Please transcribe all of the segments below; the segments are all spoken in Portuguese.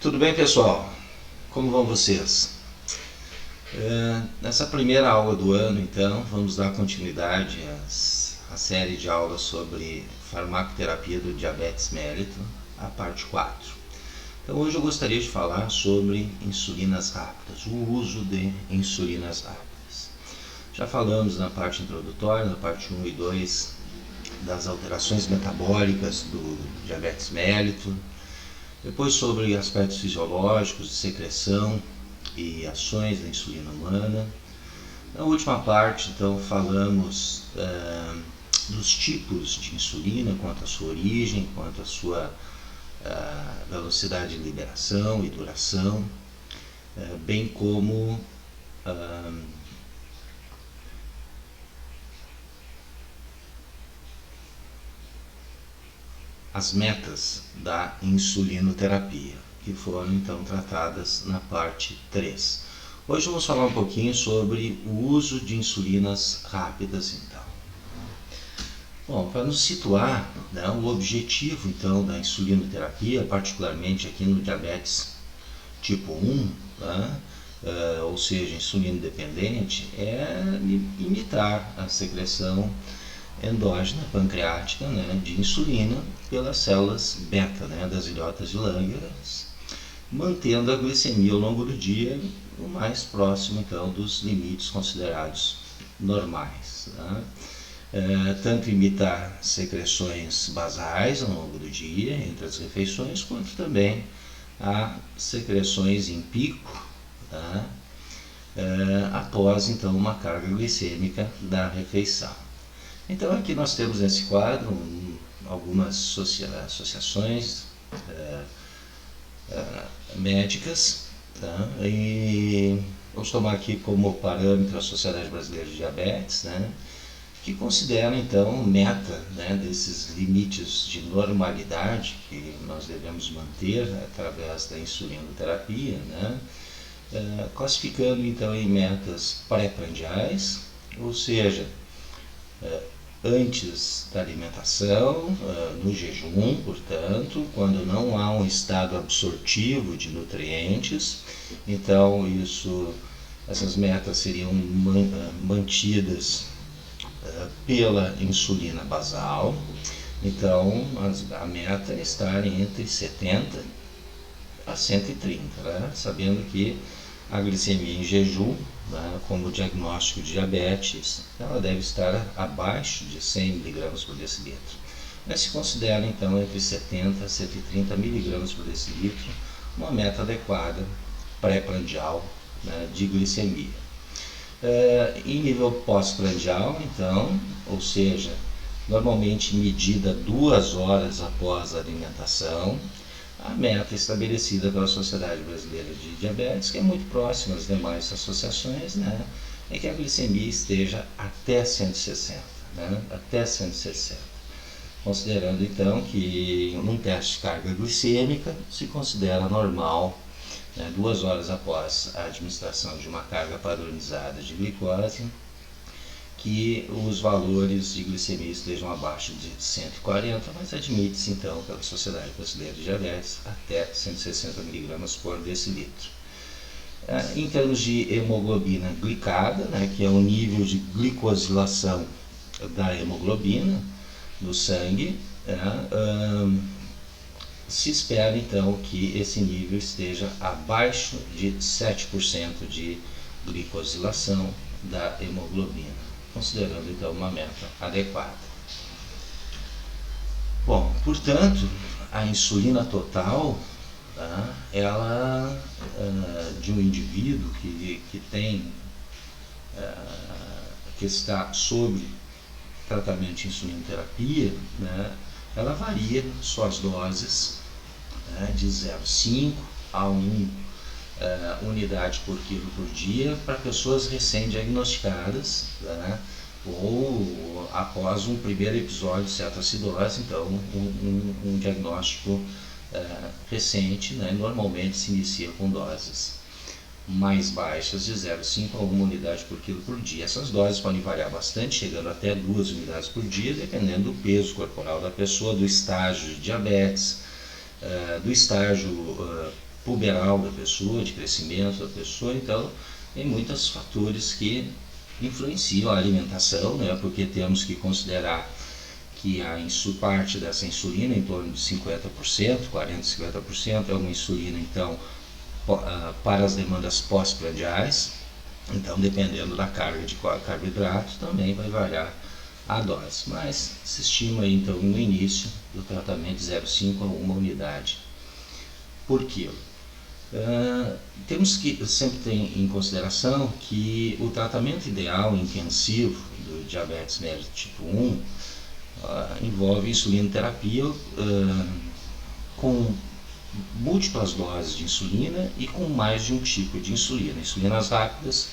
Tudo bem, pessoal? Como vão vocês? Nessa primeira aula do ano, então, vamos dar continuidade à série de aulas sobre farmacoterapia do diabetes mellitus, a parte 4. Então, hoje eu gostaria de falar sobre insulinas rápidas, o uso de insulinas rápidas. Já falamos na parte introdutória, na parte 1 e 2, das alterações metabólicas do diabetes mellitus, depois sobre aspectos fisiológicos de secreção e ações da insulina humana. Na última parte, então, falamos dos tipos de insulina, quanto à sua origem, quanto à sua velocidade de liberação e duração, bem como as metas da insulinoterapia, que foram então tratadas na parte 3. Hoje vamos falar um pouquinho sobre o uso de insulinas rápidas, então. Bom, para nos situar, né, o objetivo então da insulinoterapia, particularmente aqui no diabetes tipo 1, né, ou seja, insulino dependente, é imitar a secreção endógena pancreática, né, de insulina pelas células beta, né, das ilhotas de Langerhans, mantendo a glicemia ao longo do dia o mais próximo então dos limites considerados normais, né? Tanto imitar secreções basais ao longo do dia entre as refeições, quanto também a secreções em pico, né, após então uma carga glicêmica da refeição. Então aqui nós temos nesse quadro algumas associações médicas, tá? E vamos tomar aqui como parâmetro a Sociedade Brasileira de Diabetes, né, que considera então meta, né, desses limites de normalidade que nós devemos manter através da insulinoterapia, né, classificando então em metas pré-prandiais, ou seja, antes da alimentação, no jejum, portanto, quando não há um estado absortivo de nutrientes. Então essas metas seriam mantidas pela insulina basal. Então a meta é estar entre 70 a 130, né? Sabendo que a glicemia em jejum, né, como diagnóstico de diabetes, ela deve estar abaixo de 100 mg por decilitro. Mas se considera então entre 70 a 130 mg por decilitro uma meta adequada pré-prandial, né, de glicemia. Em nível pós-prandial, então, ou seja, normalmente medida 2 horas após a alimentação, a meta estabelecida pela Sociedade Brasileira de Diabetes, que é muito próxima às demais associações, né, é que a glicemia esteja até 160, né, até 160. Considerando então que num teste de carga glicêmica se considera normal, né, 2 horas após a administração de uma carga padronizada de glicose, que os valores de glicemia estejam abaixo de 140, mas admite-se então pela Sociedade Brasileira de Diabetes até 160 mg por decilitro. Em termos de hemoglobina glicada, né, que é o nível de glicosilação da hemoglobina no sangue, se espera então que esse nível esteja abaixo de 7% de glicosilação da hemoglobina, considerando então uma meta adequada. Bom, portanto, a insulina total, tá, ela de um indivíduo que está sob tratamento de insulinoterapia, né, ela varia suas doses, né, de 0,5 a 1 unidade por quilo por dia para pessoas recém-diagnosticadas, né, ou após um primeiro episódio de cetoacidose, então um diagnóstico recente, né, normalmente se inicia com doses mais baixas de 0,5 a 1 unidade por quilo por dia. Essas doses podem variar bastante, chegando até 2 unidades por dia, dependendo do peso corporal da pessoa, do estágio de diabetes, do estágio puberal da pessoa, de crescimento da pessoa. Então tem muitos fatores que influenciam a alimentação, né? Porque temos que considerar que a parte dessa insulina, em torno de 50%, 40% a 50%, é uma insulina então para as demandas pós-prandiais. Então, dependendo da carga de carboidrato, também vai variar a dose, mas se estima então no início do tratamento de 0,5 a 1 unidade por quilo. Temos que sempre ter em consideração que o tratamento ideal intensivo do diabetes mellitus tipo 1 envolve insulinoterapia com múltiplas doses de insulina e com mais de um tipo de insulina, insulinas rápidas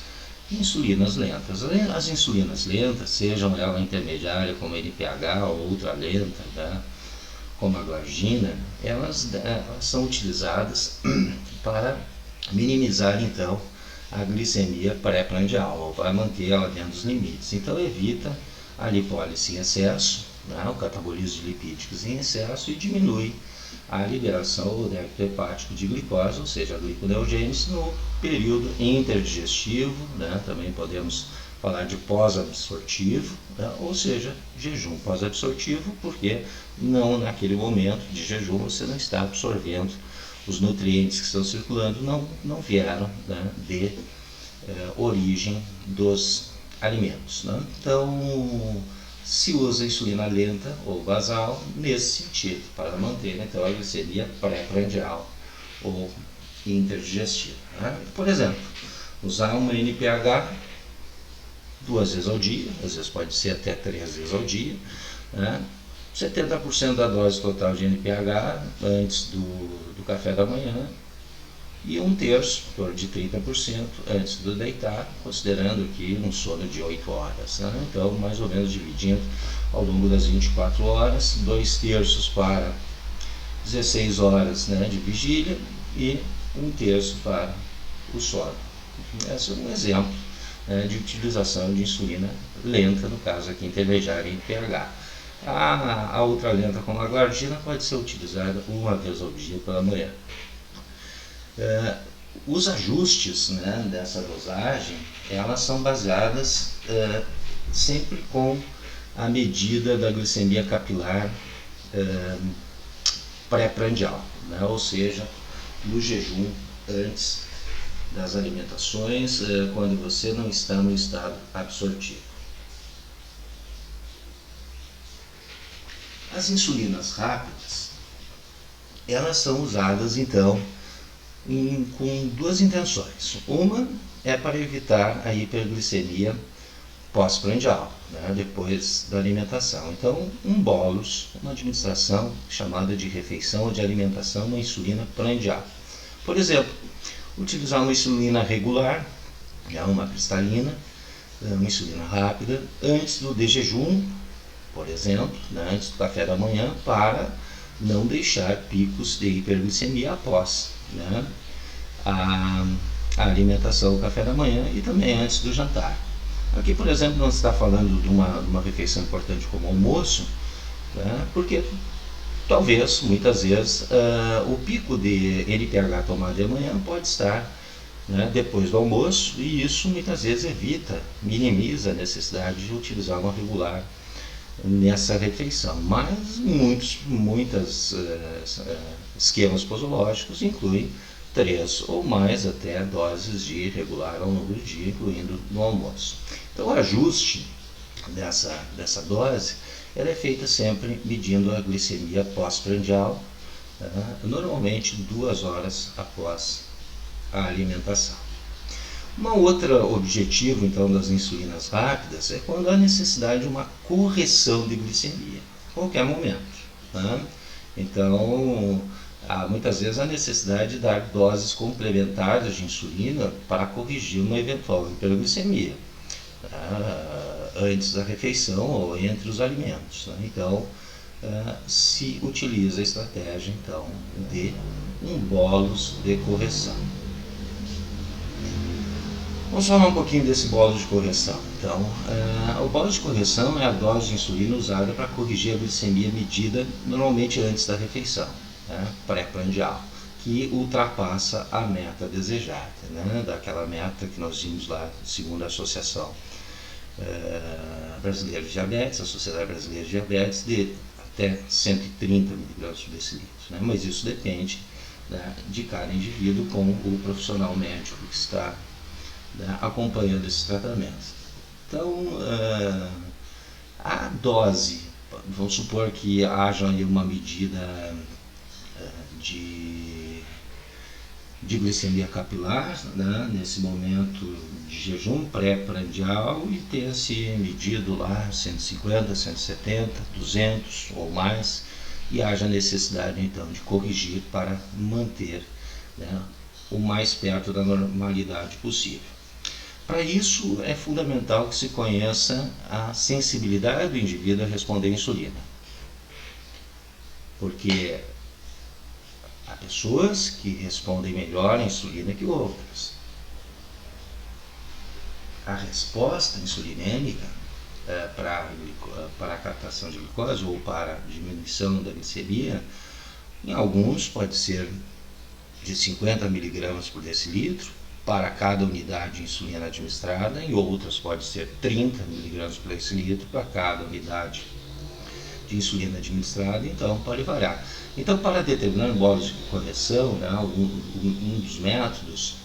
e insulinas lentas. As insulinas lentas, sejam ela intermediária como a NPH ou ultralenta, né, como a glargina, elas são utilizadas para minimizar então a glicemia pré-prandial, ou para manter ela dentro dos limites. Então evita a lipólise em excesso, né, o catabolismo de lipídicos em excesso, e diminui a liberação do débito hepático de glicose, ou seja, a gliconeogênese, no período interdigestivo, né? Também podemos falar de pós-absortivo, né? Ou seja, jejum pós-absortivo, porque não naquele momento de jejum você não está absorvendo os nutrientes que estão circulando, não vieram, né, de origem dos alimentos, né? Então se usa insulina lenta ou basal nesse sentido, para manter então a glicemia pré-prandial ou interdigestiva, né? Por exemplo, usar uma NPH 2 vezes ao dia, às vezes pode ser até 3 vezes ao dia, né? 70% da dose total de NPH antes do café da manhã, e 1/3, em torno de 30%, antes do deitar, considerando aqui um sono de 8 horas. Né? Então, mais ou menos dividindo ao longo das 24 horas, 2/3 para 16 horas, né, de vigília e 1/3 para o sono. Esse é um exemplo, né, de utilização de insulina lenta, no caso aqui intermediária em pH. A ultralenta como a glargina pode ser utilizada uma vez ao dia pela manhã. Os ajustes, né, dessa dosagem, elas são baseadas sempre com a medida da glicemia capilar pré-prandial, né, ou seja, no jejum antes das alimentações, quando você não está no estado absortivo. As insulinas rápidas, elas são usadas então com duas intenções. Uma é para evitar a hiperglicemia pós-prandial, né, depois da alimentação. Então, um bolus, uma administração chamada de refeição ou de alimentação, uma insulina prandial. Por exemplo, utilizar uma insulina regular, uma cristalina, uma insulina rápida, antes do de jejum, por exemplo, né, antes do café da manhã, para não deixar picos de hiperglicemia após, né, a alimentação, o café da manhã, e também antes do jantar. Aqui, por exemplo, não se está falando de uma refeição importante como o almoço, né, porque talvez, muitas vezes, o pico de NPH tomado de manhã pode estar, né, depois do almoço, e isso muitas vezes minimiza a necessidade de utilizar uma regular nessa refeição. Mas muitos esquemas posológicos incluem 3 ou mais até doses de regular ao longo do dia, incluindo no almoço. Então o ajuste dessa dose, ela é feita sempre medindo a glicemia pós-prandial, normalmente 2 horas após a alimentação. Um outro objetivo então das insulinas rápidas é quando há necessidade de uma correção de glicemia, a qualquer momento, né? Então, há muitas vezes a necessidade de dar doses complementares de insulina para corrigir uma eventual hiperglicemia, antes da refeição ou entre os alimentos, né? Então, se utiliza a estratégia então de um bolus de correção. Vamos falar um pouquinho desse bolus de correção. Então, o bolus de correção é a dose de insulina usada para corrigir a glicemia medida normalmente antes da refeição, né, pré-prandial. que ultrapassa a meta desejada, né? Daquela meta que nós vimos lá, segundo a Associação Brasileira de Diabetes, a Sociedade Brasileira de Diabetes, de até 130 mg por decilitro, né? Mas isso depende, né, de cada indivíduo com o profissional médico que está, né, acompanhando esse tratamento. Então, a dose, vamos supor que haja aí uma medida de glicemia capilar, né, nesse momento de jejum pré-prandial, e tenha-se medido lá 150, 170, 200 ou mais, e haja necessidade então de corrigir para manter, né, o mais perto da normalidade possível. Para isso é fundamental que se conheça a sensibilidade do indivíduo a responder à insulina, porque há pessoas que respondem melhor à insulina que outras. A resposta insulinêmica para a captação de glicose ou para a diminuição da glicemia, em alguns pode ser de 50 mg por decilitro para cada unidade de insulina administrada, em outras pode ser 30 mg por decilitro para cada unidade de insulina administrada, então pode variar. Então, para determinar bolos de correção, né, um dos métodos,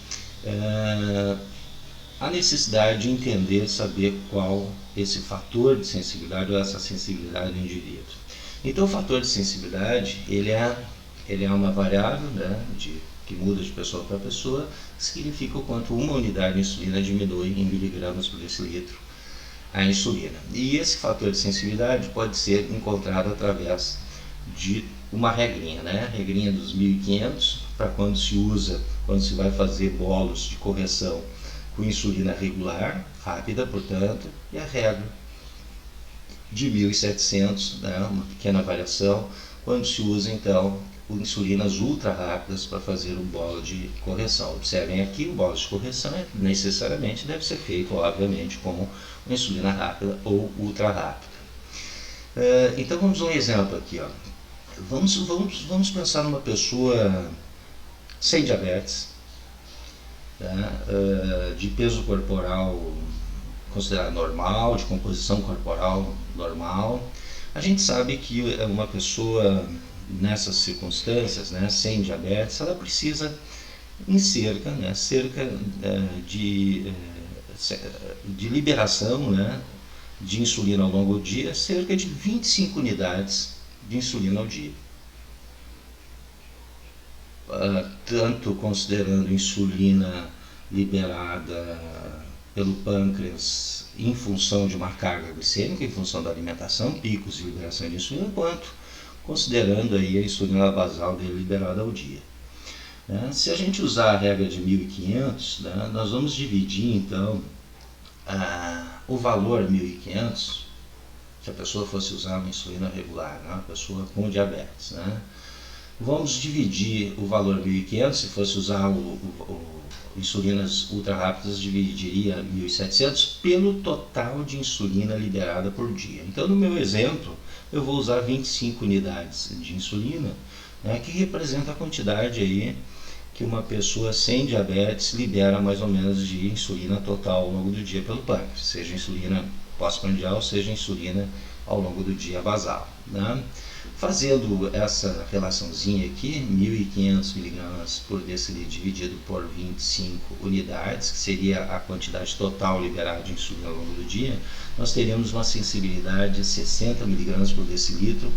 a necessidade de entender, saber qual esse fator de sensibilidade ou essa sensibilidade do indivíduo. Então, o fator de sensibilidade, ele é uma variável, né, que muda de pessoa para pessoa, que significa o quanto uma unidade de insulina diminui em miligramas por decilitro a insulina. E esse fator de sensibilidade pode ser encontrado através de uma regrinha, né? A regrinha dos 1500, para quando se vai fazer bolos de correção com insulina regular, rápida, portanto, e a regra de 1700, né? Uma pequena variação, quando se usa então insulinas ultra rápidas para fazer o bolo de correção. Observem aqui, o bolo de correção necessariamente deve ser feito, obviamente, com uma insulina rápida ou ultra rápida. Então vamos a um exemplo aqui, ó. Vamos pensar numa pessoa sem diabetes, né, de peso corporal considerado normal, de composição corporal normal. A gente sabe que uma pessoa nessas circunstâncias, né, sem diabetes, ela precisa em cerca de liberação, né, de insulina ao longo do dia, cerca de 25 unidades de insulina ao dia. Tanto considerando insulina liberada pelo pâncreas em função de uma carga glicêmica, em função da alimentação, picos de liberação de insulina, quanto considerando aí a insulina basal dele liberada ao dia. Se a gente usar a regra de 1500, né, nós vamos dividir então o valor 1500, se a pessoa fosse usar uma insulina regular, né, uma pessoa com diabetes, né, vamos dividir o valor 1500, se fosse usar insulinas ultra rápidas, dividiria 1700 pelo total de insulina liberada por dia. Então, no meu exemplo, eu vou usar 25 unidades de insulina, né, que representa a quantidade aí que uma pessoa sem diabetes libera mais ou menos de insulina total ao longo do dia pelo pâncreas, seja insulina pós-prandial, seja insulina ao longo do dia basal, né? Fazendo essa relaçãozinha aqui, 1500 mg por decilitro dividido por 25 unidades, que seria a quantidade total liberada de insulina ao longo do dia, nós teríamos uma sensibilidade de 60 mg por decilitro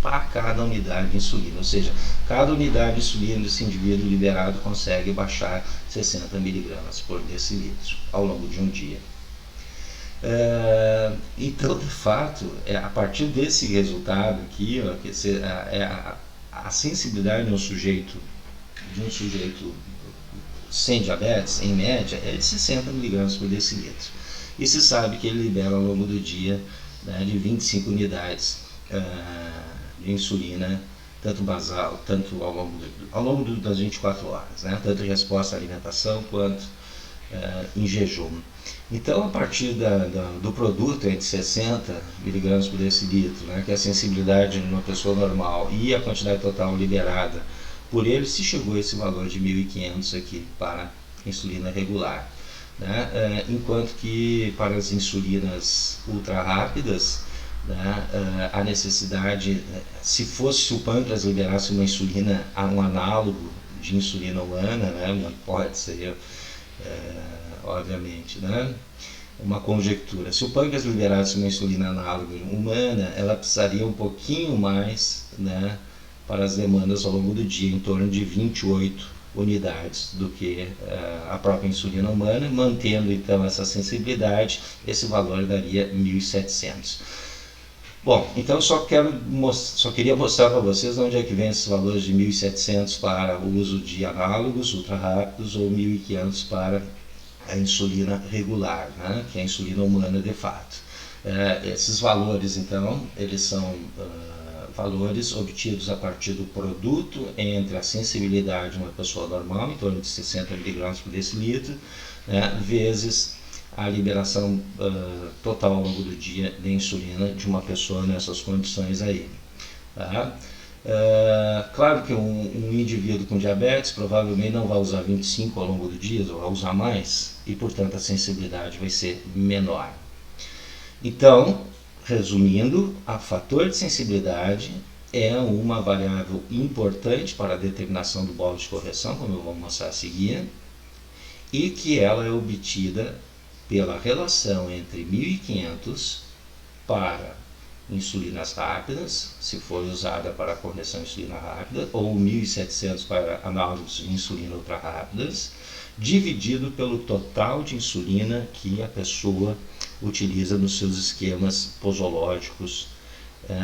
para cada unidade de insulina, ou seja, cada unidade de insulina desse indivíduo liberado consegue baixar 60 mg por decilitro ao longo de um dia. Então, de fato, a partir desse resultado aqui, ó, a sensibilidade de um sujeito sem diabetes, em média, é de 60 mg por decilitro. E se sabe que ele libera ao longo do dia, né, de 25 unidades de insulina, tanto basal, tanto ao longo das 24 horas, né, tanto em resposta à alimentação quanto em jejum. Então, a partir do produto entre 60 mg por decilitro, né, que é a sensibilidade de uma pessoa normal, e a quantidade total liberada por ele se chegou a esse valor de 1.500 aqui para insulina regular, né? Enquanto que para as insulinas ultra rápidas, né, a necessidade, se o pâncreas liberasse uma insulina, um análogo de insulina humana, né, não pode ser, obviamente, né, uma conjectura. Se o pâncreas liberasse uma insulina análoga humana, ela precisaria um pouquinho mais, né, para as demandas ao longo do dia, em torno de 28 unidades do que a própria insulina humana. Mantendo então essa sensibilidade, esse valor daria 1.700. Bom, então só queria mostrar para vocês onde é que vem esses valores de 1.700 para o uso de análogos ultra rápidos ou 1.500 para a insulina regular, né, que é a insulina humana de fato. Esses valores, então, eles são valores obtidos a partir do produto entre a sensibilidade de uma pessoa normal, em torno de 60 mg por decilitro, né, vezes a liberação total ao longo do dia de insulina de uma pessoa nessas condições aí. Tá? Claro que um indivíduo com diabetes provavelmente não vai usar 25 ao longo do dia, ou vai usar mais, e portanto a sensibilidade vai ser menor. Então, resumindo, o fator de sensibilidade é uma variável importante para a determinação do bolo de correção, como eu vou mostrar a seguir, e que ela é obtida pela relação entre 1.500 para insulinas rápidas, se for usada para a correção de insulina rápida, ou 1.700 para análogos de insulina ultra rápidas, dividido pelo total de insulina que a pessoa utiliza nos seus esquemas posológicos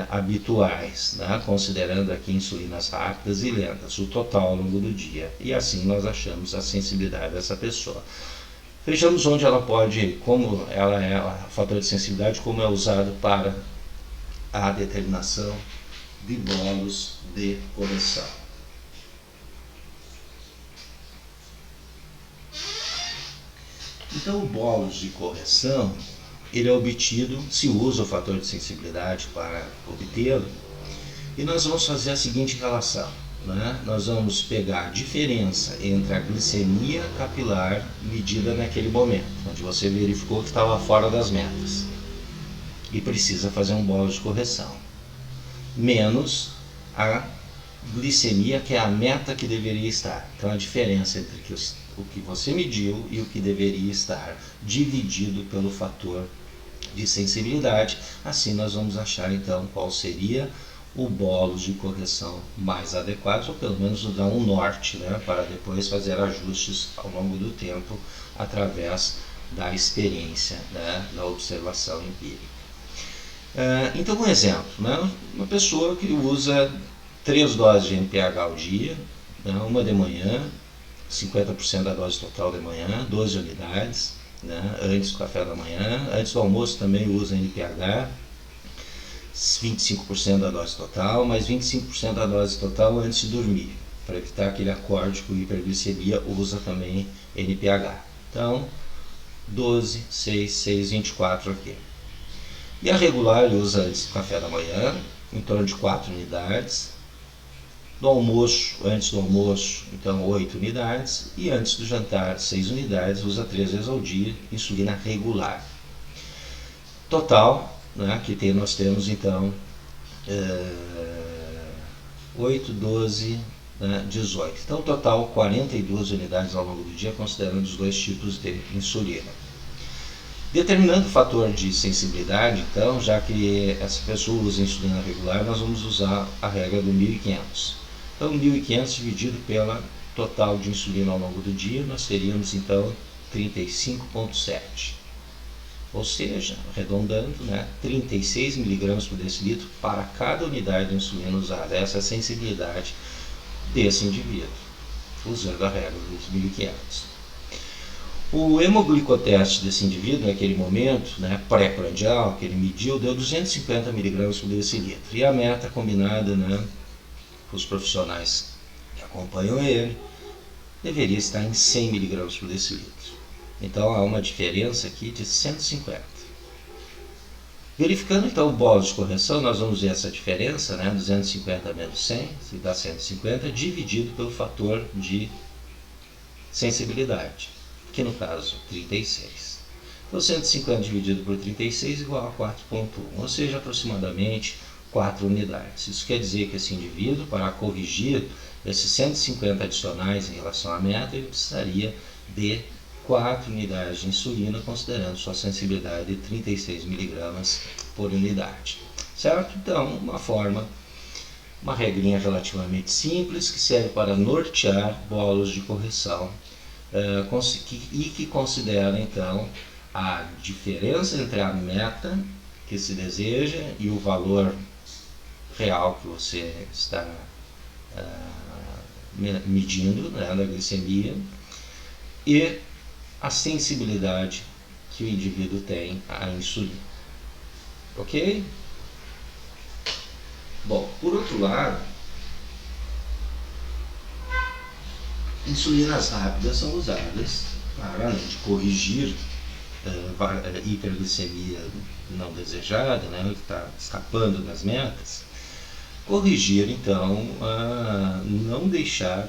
habituais, né? Considerando aqui insulinas rápidas e lentas, o total ao longo do dia. E assim nós achamos a sensibilidade dessa pessoa. Vejamos onde ela pode, como ela é o fator de sensibilidade, como é usado para a determinação de bolos de correção. Então, o bolos de correção, ele é obtido, se usa o fator de sensibilidade para obtê-lo, e nós vamos fazer a seguinte relação. Né? Nós vamos pegar a diferença entre a glicemia capilar medida naquele momento, onde você verificou que estava fora das metas e precisa fazer um bolo de correção, menos a glicemia, que é a meta que deveria estar. Então a diferença entre o que você mediu e o que deveria estar, dividido pelo fator de sensibilidade. Assim nós vamos achar então qual seria o bolo de correção mais adequado, ou pelo menos dar um norte, né, para depois fazer ajustes ao longo do tempo através da experiência, né, da observação empírica. Então, um exemplo, né, uma pessoa que usa 3 doses de NPH ao dia, né, uma de manhã, 50% da dose total de manhã, 12 unidades, né, antes do café da manhã, antes do almoço também usa NPH, 25% da dose total, mais 25% da dose total antes de dormir, para evitar que ele acorde com hiperglicemia, usa também NPH. Então, 12, 6, 6, 24 aqui. E a regular ele usa antes do café da manhã, em torno de 4 unidades. Do almoço, antes do almoço, então 8 unidades. E antes do jantar, 6 unidades, usa 3 vezes ao dia, insulina regular. Total, né, aqui nós temos então 8, 12, 18. Então, total 42 unidades ao longo do dia, considerando os 2 tipos de insulina. Determinando o fator de sensibilidade, então, já que essa pessoa usa insulina regular, nós vamos usar a regra do 1.500. Então, 1.500 dividido pela total de insulina ao longo do dia, nós teríamos então 35,7. Ou seja, arredondando, né, 36 mg por decilitro para cada unidade de insulina usada. Essa é a sensibilidade desse indivíduo, usando a regra dos 1.500. O hemoglicoteste desse indivíduo, naquele momento, né, pré-prandial, que ele mediu, deu 250 mg por decilitro. E a meta combinada, né, com os profissionais que acompanham ele, deveria estar em 100 mg por decilitro. Então há uma diferença aqui de 150. Verificando então o bolo de correção, nós vamos ver essa diferença, né? 250 menos 100, se dá 150, dividido pelo fator de sensibilidade, que no caso 36. Então 150 dividido por 36 igual a 4,1, ou seja, aproximadamente 4 unidades. Isso quer dizer que esse indivíduo, para corrigir esses 150 adicionais em relação à meta, ele precisaria de 4 unidades de insulina, considerando sua sensibilidade de 36 mg por unidade. Certo? Então, uma regrinha relativamente simples que serve para nortear bolos de correção e que considera então a diferença entre a meta que se deseja e o valor real que você está medindo, né, da glicemia, e a sensibilidade que o indivíduo tem à insulina. Ok? Bom, por outro lado, insulinas rápidas são usadas para, além de corrigir hiperglicemia não desejada, né, que está escapando das metas, corrigir então, não deixar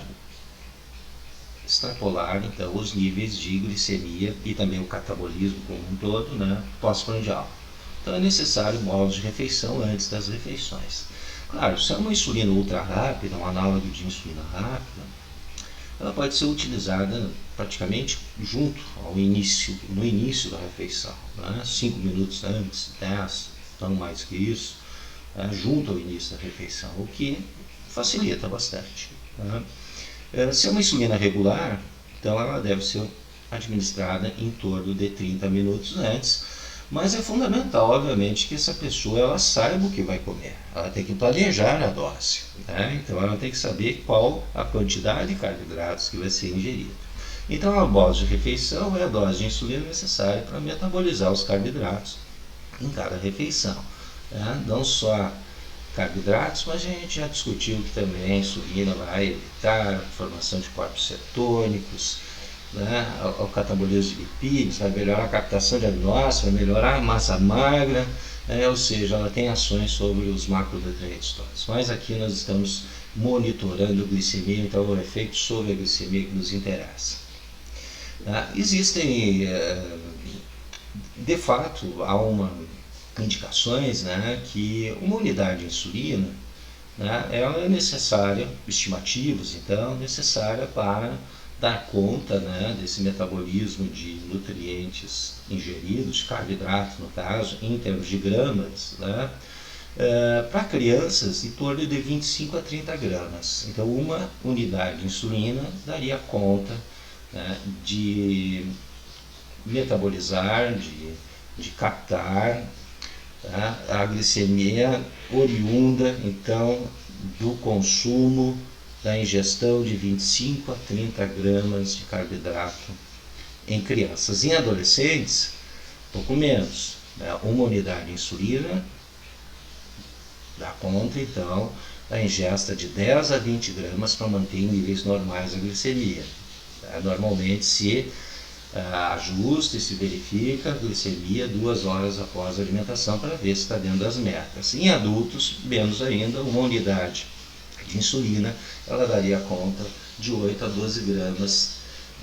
extrapolar então os níveis de glicemia e também o catabolismo como um todo, né, pós-prandial. Então é necessário bolos de refeição antes das refeições. Claro, se é uma insulina ultra rápida, um análogo de insulina rápida, ela pode ser utilizada praticamente junto no início da refeição, né? 5 minutos antes, 10, não mais que isso, junto ao início da refeição, o que facilita bastante. Né? Se é uma insulina regular, então ela deve ser administrada em torno de 30 minutos antes, mas é fundamental, obviamente, que essa pessoa ela saiba o que vai comer. Ela tem que planejar a dose, né? Então ela tem que saber qual a quantidade de carboidratos que vai ser ingerida. Então a dose de refeição é a dose de insulina necessária para metabolizar os carboidratos em cada refeição, né? Não só carboidratos, mas a gente já discutiu que também a insulina vai evitar a formação de corpos cetônicos, né, o catabolismo de lipídios, vai melhorar a captação de aminoácidos, vai melhorar a massa magra, ou seja, ela tem ações sobre os macronutrientes todos. Mas aqui nós estamos monitorando a glicemia, então o efeito sobre a glicemia que nos interessa. Existem, de fato, há indicações, né, que uma unidade de insulina, né, ela é necessária, estimativas então, necessária para dar conta, né, desse metabolismo de nutrientes ingeridos, de carboidrato no caso, em termos de gramas, né, para crianças em torno de 25 a 30 gramas. Então uma unidade de insulina daria conta, né, de metabolizar, de captar, tá, a glicemia oriunda então do consumo da ingestão de 25 a 30 gramas de carboidrato em crianças. Em adolescentes, pouco menos, né? Uma unidade de insulina dá conta então da ingesta de 10 a 20 gramas para manter em níveis normais a glicemia. Normalmente se ajusta e se verifica a glicemia 2 horas após a alimentação para ver se está dentro das metas. Em adultos, menos ainda, uma unidade de insulina ela daria conta de 8 a 12 gramas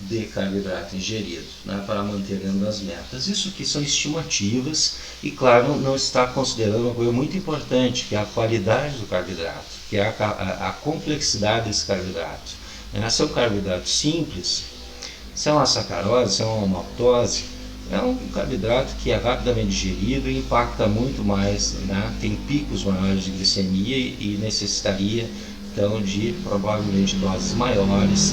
de carboidrato ingerido, né, para manter dentro das metas. Isso aqui são estimativas e, claro, não está considerando uma coisa muito importante, que é a qualidade do carboidrato, que é a complexidade desse carboidrato. São carboidratos simples, se é uma sacarose, se é uma maltose, é um carboidrato que é rapidamente digerido e impacta muito mais, né? Tem picos maiores de glicemia e necessitaria então de provavelmente doses maiores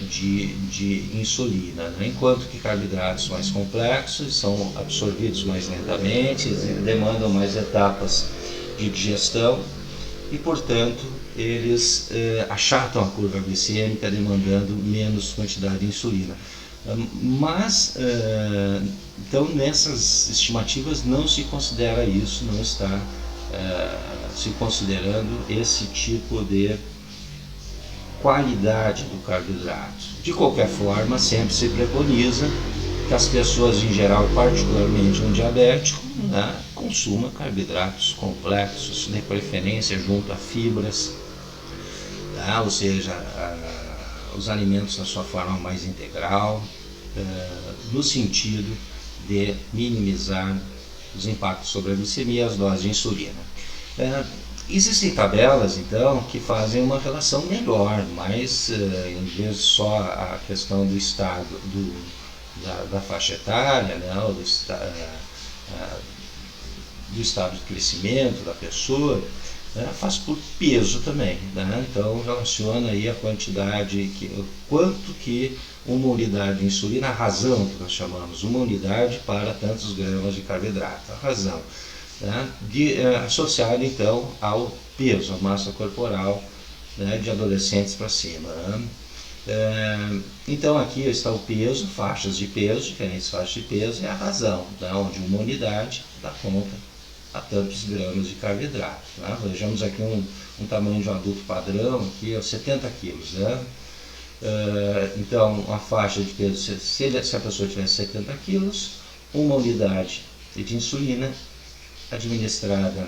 de insulina, né? Enquanto que carboidratos mais complexos são absorvidos mais lentamente, demandam mais etapas de digestão e, portanto, eles achatam a curva glicêmica, demandando menos quantidade de insulina. Mas, então, nessas estimativas não se considera isso, não está se considerando esse tipo de qualidade do carboidrato. De qualquer forma, sempre se preconiza que as pessoas em geral, particularmente um diabético, né, consumam carboidratos complexos, de preferência junto a fibras, tá? Ou seja, os alimentos na sua forma mais integral, no sentido de minimizar os impactos sobre a glicemia e as doses de insulina. Existem tabelas, então, que fazem uma relação melhor, mas em vez de só a questão do estado da faixa etária, né, ou do estado de crescimento da pessoa, né, faz por peso também, né? Então relaciona aí a quantidade, quanto que uma unidade de insulina, a razão que nós chamamos, uma unidade para tantos gramas de carboidrato, a razão, né, associada então ao peso, à massa corporal, né, de adolescentes para cima, né? Então aqui está o peso, faixas de peso, diferentes faixas de peso, e a razão, né, onde uma unidade dá conta a tantos gramas de carboidrato, né? Vejamos aqui um tamanho de um adulto padrão, aqui é 70 quilos, né? Então a faixa de peso, se a pessoa tivesse 70 quilos, uma unidade de insulina administrada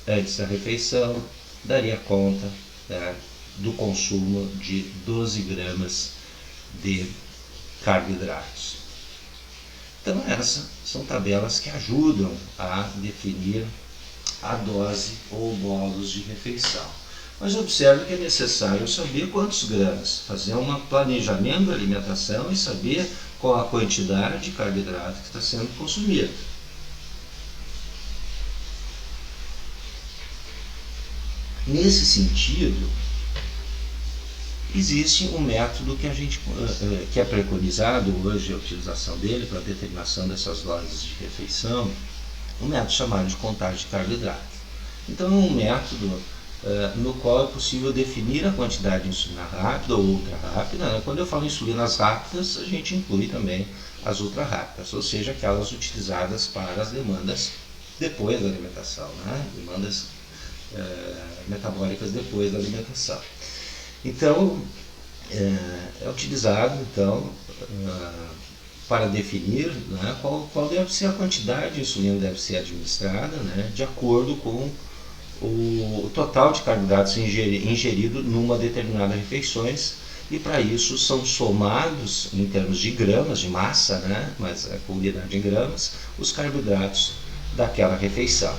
antes da refeição daria conta, né, do consumo de 12 gramas de carboidratos. Então essas são tabelas que ajudam a definir a dose ou bolos de refeição. Mas observe que é necessário saber quantos gramas, fazer um planejamento da alimentação e saber qual a quantidade de carboidrato que está sendo consumida. Nesse sentido, existe um método que é preconizado hoje, a utilização dele para a determinação dessas doses de refeição, um método chamado de contagem de carboidrato. Então é um método no qual é possível definir a quantidade de insulina rápida ou ultra rápida, né? Quando eu falo em insulinas rápidas, a gente inclui também as ultra rápidas, ou seja, aquelas utilizadas para as demandas depois da alimentação, né? Demandas metabólicas depois da alimentação. Então, é utilizado então, para definir, né, qual deve ser a quantidade de insulina que deve ser administrada, né, de acordo com o total de carboidratos ingerido numa determinada refeições, e para isso são somados em termos de gramas, de massa, né, mas com unidade em gramas, os carboidratos daquela refeição.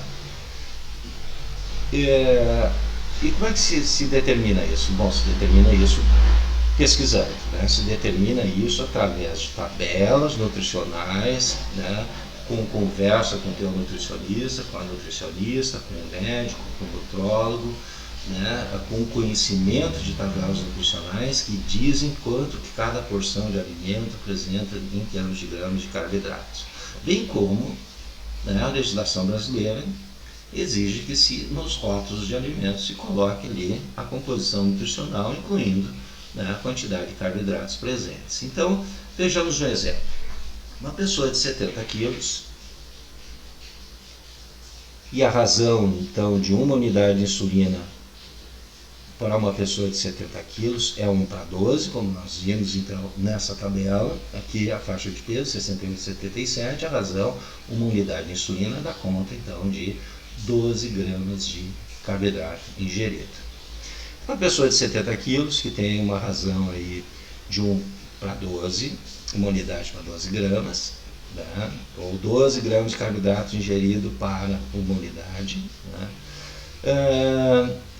E como é que se determina isso? Bom, se determina isso pesquisando, né? Se determina isso através de tabelas nutricionais, né? Com conversa com o teu nutricionista, com a nutricionista, com o médico, com o nutrólogo, né? Com conhecimento de tabelas nutricionais que dizem quanto que cada porção de alimento apresenta em termos de gramas de carboidratos. Bem como, né, a legislação brasileira exige que nos rótulos de alimentos se coloque ali a composição nutricional, incluindo, né, a quantidade de carboidratos presentes. Então, vejamos um exemplo. Uma pessoa de 70 quilos, e a razão, então, de uma unidade de insulina para uma pessoa de 70 quilos é 1:12, como nós vimos então nessa tabela, aqui a faixa de peso, 61 e 77, a razão, uma unidade de insulina dá conta então de 12 gramas de carboidrato ingerido. Uma pessoa de 70 quilos que tem uma razão aí de 1:12, uma unidade para 12 gramas, né? Ou 12 gramas de carboidrato ingerido para uma unidade, né?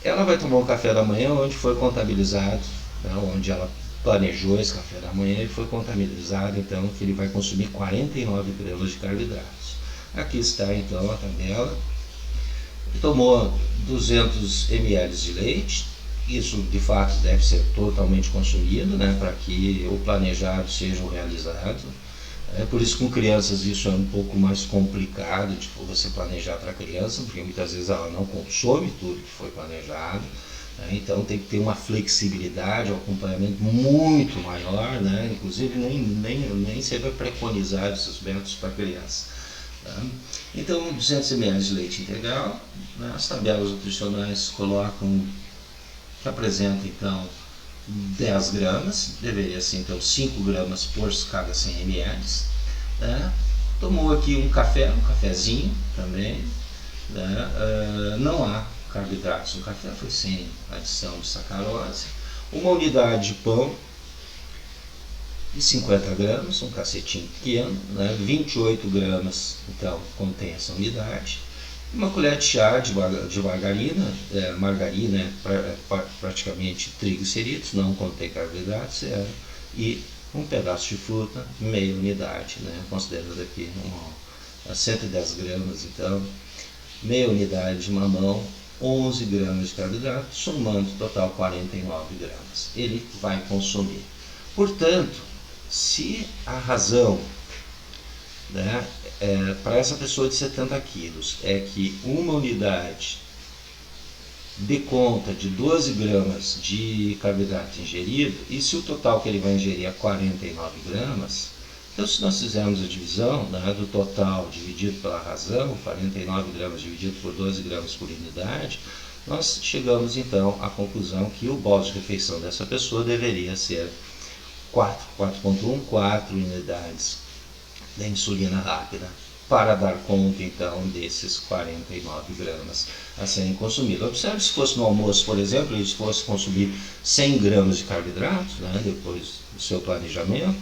Ela vai tomar um café da manhã onde foi contabilizado, né? Onde ela planejou esse café da manhã e foi contabilizado então que ele vai consumir 49 gramas de carboidratos. Aqui está então a tabela. Tomou 200 ml de leite, isso de fato deve ser totalmente consumido, né, para que o planejado seja realizado. Por isso com crianças isso é um pouco mais complicado, tipo, você planejar para a criança, porque muitas vezes ela não consome tudo que foi planejado, né, então tem que ter uma flexibilidade, um acompanhamento muito maior, né, inclusive nem sempre é preconizado esses métodos para criança. Então 200 ml de leite integral, né? As tabelas nutricionais colocam que apresenta então 10 gramas, deveria ser então 5 gramas por cada 100 ml. né? Tomou aqui um cafezinho também, né? Não há carboidratos no café, foi sem adição de sacarose. Uma unidade de pão de 50 gramas, um cacetinho pequeno, né? 28 gramas, então, contém essa unidade. Uma colher de chá de margarina, margarina é praticamente triglicerídeos, não contém carboidratos, e um pedaço de fruta, meia unidade, né? Considerando aqui 110 gramas, então, meia unidade de mamão, 11 gramas de carboidrato, somando total 49 gramas. Ele vai consumir. Portanto, se a razão, né, para essa pessoa de 70 quilos é que uma unidade dê conta de 12 gramas de carboidrato ingerido, e se o total que ele vai ingerir é 49 gramas, então se nós fizermos a divisão, né, do total dividido pela razão, 49 gramas dividido por 12 gramas por unidade, nós chegamos então à conclusão que o bolso de refeição dessa pessoa deveria ser 4,4 unidades da insulina rápida, para dar conta então desses 49 gramas a serem consumidos. Observe, se fosse no almoço, por exemplo, ele fosse consumir 100 gramas de carboidratos, né, depois do seu planejamento,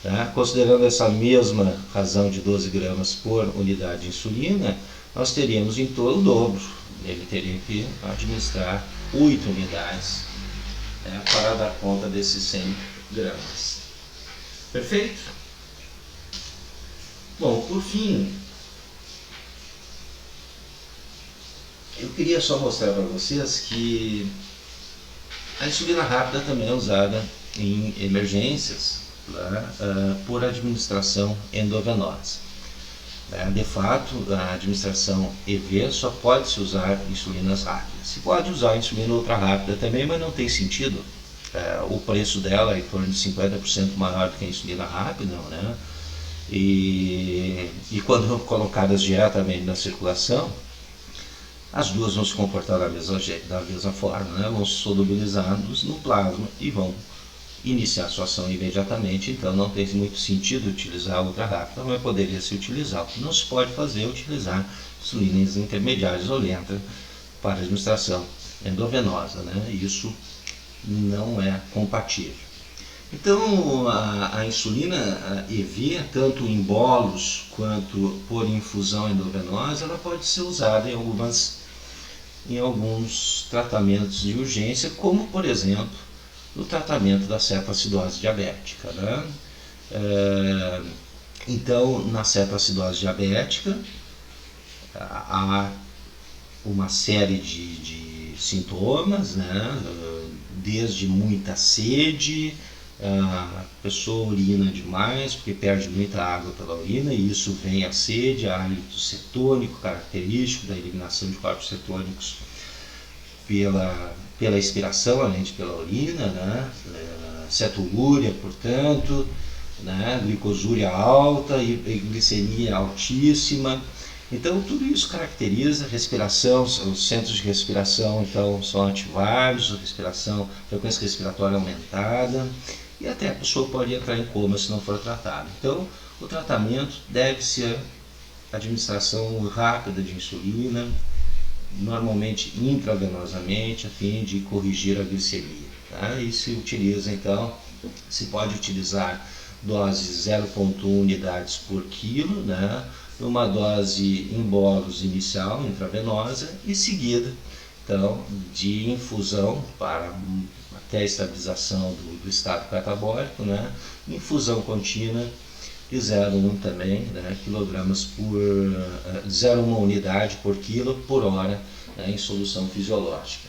tá? Considerando essa mesma razão de 12 gramas por unidade de insulina, nós teríamos em torno o dobro. Ele teria que administrar 8 unidades, né, para dar conta desses 100 gramas. Perfeito? Bom, por fim, eu queria só mostrar para vocês que a insulina rápida também é usada em emergências, né, por administração endovenosa. De fato, a administração EV só pode se usar insulinas rápidas. Se pode usar insulina ultra rápida também, mas não tem sentido. O preço dela é em torno de 50% maior do que a insulina rápida, né? E quando colocadas diretamente na circulação, as duas vão se comportar da mesma forma, né? Vão se solubilizar no plasma e vão iniciar a sua ação imediatamente. Então não tem muito sentido utilizar a ultra rápida, mas poderia se utilizar. O que não se pode fazer é utilizar insulinas intermediárias ou lentas para administração endovenosa, né? Isso não é compatível. Então, a insulina EV, tanto em bolos quanto por infusão endovenosa, ela pode ser usada em alguns tratamentos de urgência, como, por exemplo, no tratamento da cetoacidose diabética, né? Então, na cetoacidose diabética, há uma série de sintomas, né? Desde muita sede, a pessoa urina demais porque perde muita água pela urina, e isso vem a sede, hálito cetônico característico da eliminação de corpos cetônicos pela expiração, além de pela urina, né? Cetolúria, portanto, né? Glicosúria alta e glicemia altíssima. Então tudo isso caracteriza a respiração. Os centros de respiração então são ativados, a frequência respiratória aumentada, e até a pessoa pode entrar em coma se não for tratada. Então o tratamento deve ser administração rápida de insulina, normalmente intravenosamente, a fim de corrigir a glicemia, tá? E se utiliza então, se pode utilizar doses 0,1 unidades por quilo, né? Uma dose em bolos inicial intravenosa e seguida então de infusão para até a estabilização do estado catabólico, né? Infusão contínua de 0,1 também, né? Quilogramas por 0,1 unidade por quilo por hora, né? Em solução fisiológica.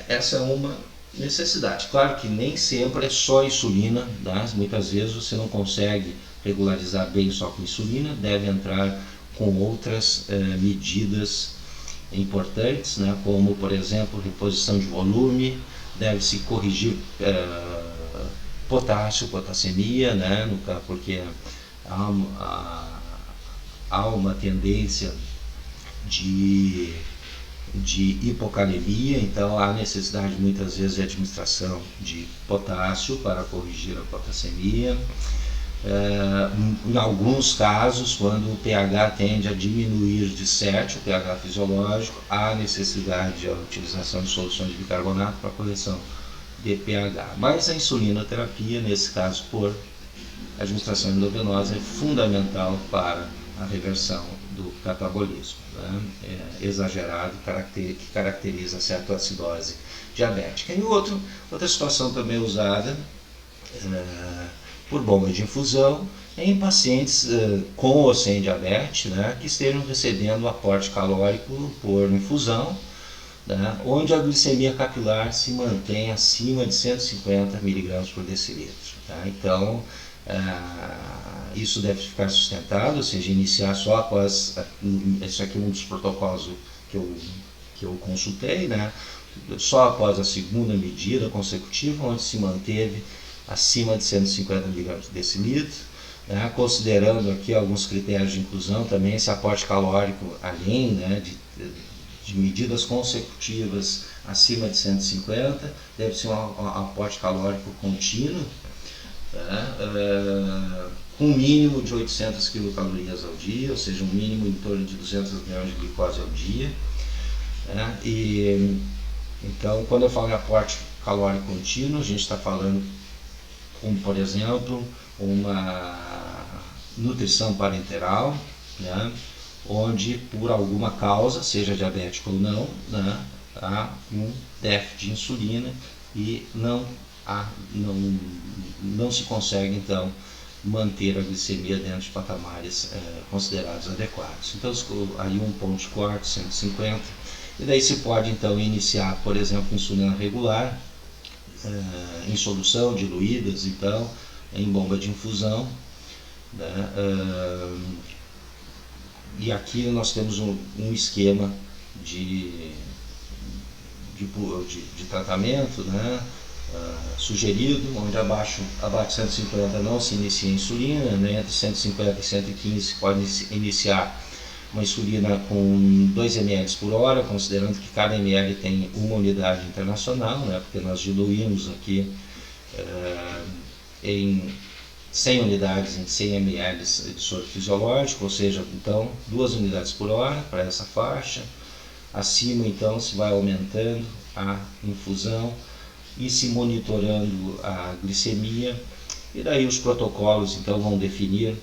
Essa é uma necessidade. Claro que nem sempre é só insulina, né? Muitas vezes você não consegue regularizar bem só com insulina, deve entrar com outras medidas importantes, né? Como por exemplo reposição de volume, deve-se corrigir potássio, potassemia, né? Porque há uma tendência de hipocalemia, então há necessidade muitas vezes de administração de potássio para corrigir a potassemia. Em alguns casos, quando o pH tende a diminuir de 7, o pH fisiológico, há necessidade de utilização de solução de bicarbonato para correção de pH. Mas a insulinoterapia, nesse caso por administração endovenosa, é fundamental para a reversão do catabolismo, né? Exagerado, que caracteriza a cetoacidose diabética. E outra situação também usada por bomba de infusão em pacientes com ou sem diabetes, né, que estejam recebendo aporte calórico por infusão, né, onde a glicemia capilar se mantém acima de 150 mg por decilitro. Tá? Então, isso deve ficar sustentado, ou seja, iniciar só após, esse aqui é um dos protocolos que eu consultei, né, só após a segunda medida consecutiva, onde se manteve acima de 150 mg por decilitro, né, considerando aqui alguns critérios de inclusão também, esse aporte calórico além, né, de medidas consecutivas acima de 150, deve ser um aporte calórico contínuo, com um mínimo de 800 quilocalorias ao dia, ou seja, um mínimo em torno de 200 gramas de glicose ao dia. Então, quando eu falo em aporte calórico contínuo, a gente está falando, como por exemplo, uma nutrição parenteral, né, onde por alguma causa, seja diabético ou não, né, há um déficit de insulina e não se consegue então manter a glicemia dentro de patamares considerados adequados. Então aí um ponto de corte, 150, e daí se pode então iniciar, por exemplo, insulina regular, em solução, diluídas, então, em bomba de infusão, né? E aqui nós temos um esquema de tratamento, né? Sugerido, onde abaixo de 150 não se inicia insulina, né? Entre 150 e 115 se pode iniciar uma insulina com 2 ml por hora, considerando que cada ml tem uma unidade internacional, né, porque nós diluímos aqui em 100 unidades em 100 ml de soro fisiológico, ou seja, então 2 unidades por hora para essa faixa. Acima então se vai aumentando a infusão e se monitorando a glicemia, e daí os protocolos então vão definir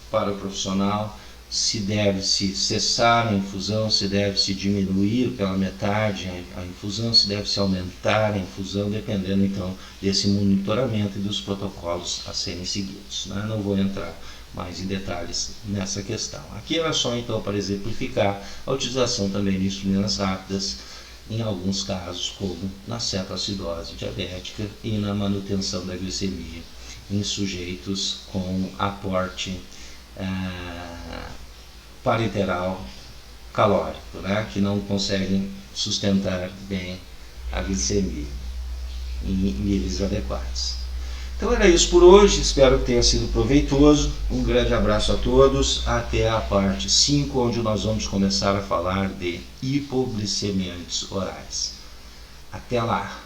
para o profissional se deve-se cessar a infusão, se deve-se diminuir pela metade a infusão, se deve-se aumentar a infusão, dependendo então desse monitoramento e dos protocolos a serem seguidos, né? Não vou entrar mais em detalhes nessa questão. Aqui era só então para exemplificar a utilização também de insulinas rápidas em alguns casos, como na cetoacidose diabética e na manutenção da glicemia em sujeitos com aporte parenteral calórico, né, que não conseguem sustentar bem a glicemia em níveis adequados. Então era isso por hoje, espero que tenha sido proveitoso. Um grande abraço a todos, até a parte 5, onde nós vamos começar a falar de hipoglicemiantes orais. Até lá!